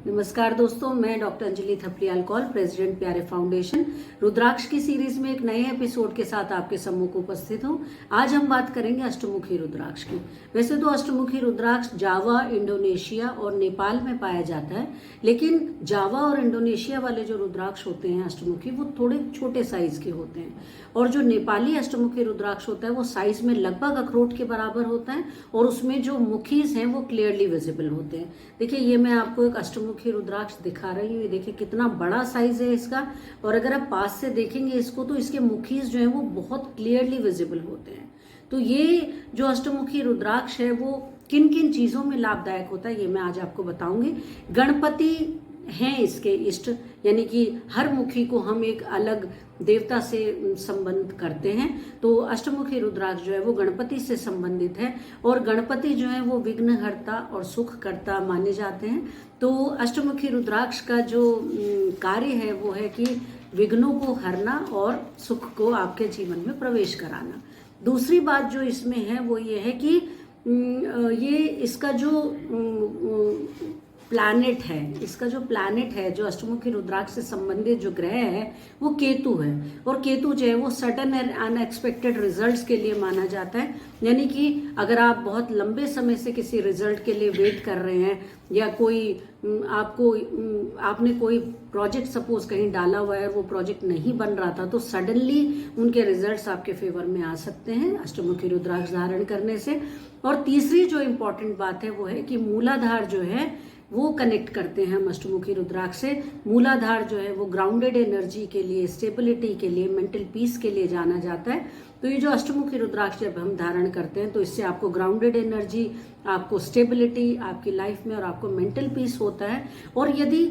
नमस्कार दोस्तों, मैं डॉक्टर अंजलि थपलियाल कौल, प्रेसिडेंट प्यारे फाउंडेशन, रुद्राक्ष की सीरीज में एक नए एपिसोड के साथ आपके सम्मुख उपस्थित हूँ। आज हम बात करेंगे अष्टमुखी रुद्राक्ष की। वैसे तो अष्टमुखी रुद्राक्ष जावा, इंडोनेशिया और नेपाल में पाया जाता है, लेकिन जावा और इंडोनेशिया वाले जो रुद्राक्ष होते हैं अष्टमुखी, वो थोड़े छोटे साइज के होते हैं, और जो नेपाली अष्टमुखी रुद्राक्ष होता है वो साइज में लगभग अखरोट के बराबर होता है, और उसमें जो मुखीज हैं वो क्लियरली विजिबल होते हैं। देखिए, ये मैं आपको एक अष्टमुखी रुद्राक्ष दिखा रही हूँ। ये देखिए कितना बड़ा साइज है इसका, और अगर आप पास से देखेंगे इसको तो इसके मुखीज जो है वो बहुत क्लियरली विजिबल होते हैं। तो ये जो अष्टमुखी रुद्राक्ष है वो किन किन चीजों में लाभदायक होता है, ये मैं आज आपको बताऊंगी। गणपति हैं इसके इष्ट, यानी कि हर मुखी को हम एक अलग देवता से संबंध करते हैं, तो अष्टमुखी रुद्राक्ष जो है वो गणपति से संबंधित है, और गणपति जो है वो विघ्नहर्ता और सुखकर्ता माने जाते हैं। तो अष्टमुखी रुद्राक्ष का जो कार्य है वो है कि विघ्नों को हरना और सुख को आपके जीवन में प्रवेश कराना। दूसरी बात जो इसमें है वो ये है कि ये इसका जो प्लैनेट है, जो अष्टमुखी रुद्राक्ष से संबंधित जो ग्रह है वो केतु है, और केतु जो है वो सडन एंड अनएक्सपेक्टेड रिजल्ट्स के लिए माना जाता है। यानी कि अगर आप बहुत लंबे समय से किसी रिजल्ट के लिए वेट कर रहे हैं, या आपने कोई प्रोजेक्ट सपोज कहीं डाला हुआ है, वो प्रोजेक्ट नहीं बन रहा था, तो सडनली उनके रिजल्ट्स आपके फेवर में आ सकते हैं अष्टमुखी रुद्राक्ष धारण करने से। और तीसरी जो इम्पोर्टेंट बात है वो है कि मूलाधार जो है वो कनेक्ट करते हैं हम अष्टमुखी रुद्राक्ष से। मूलाधार जो है वो ग्राउंडेड एनर्जी के लिए, स्टेबिलिटी के लिए, मेंटल पीस के लिए जाना जाता है। तो ये जो अष्टमुखी रुद्राक्ष जब हम धारण करते हैं तो इससे आपको ग्राउंडेड एनर्जी, आपको स्टेबिलिटी आपकी लाइफ में, और आपको मेंटल पीस होता है। और यदि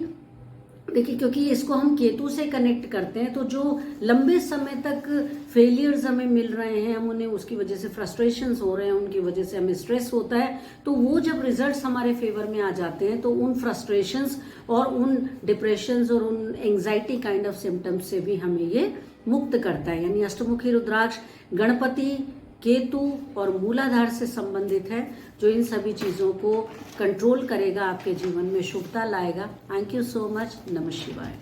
देखिए, क्योंकि इसको हम केतु से कनेक्ट करते हैं, तो जो लंबे समय तक फेलियर्स हमें मिल रहे हैं, हम उन्हें उसकी वजह से फ्रस्ट्रेशंस हो रहे हैं, उनकी वजह से हमें स्ट्रेस होता है, तो वो जब रिजल्ट्स हमारे फेवर में आ जाते हैं तो उन फ्रस्ट्रेशंस और उन डिप्रेशंस और उन एंग्जाइटी काइंड ऑफ सिम्टम्स से भी हमें ये मुक्त करता है। यानी अष्टमुखी रुद्राक्ष गणपति, केतु और मूलाधार से संबंधित है, जो इन सभी चीजों को कंट्रोल करेगा, आपके जीवन में शुभता लाएगा। Thank you so much. नमः शिवाय।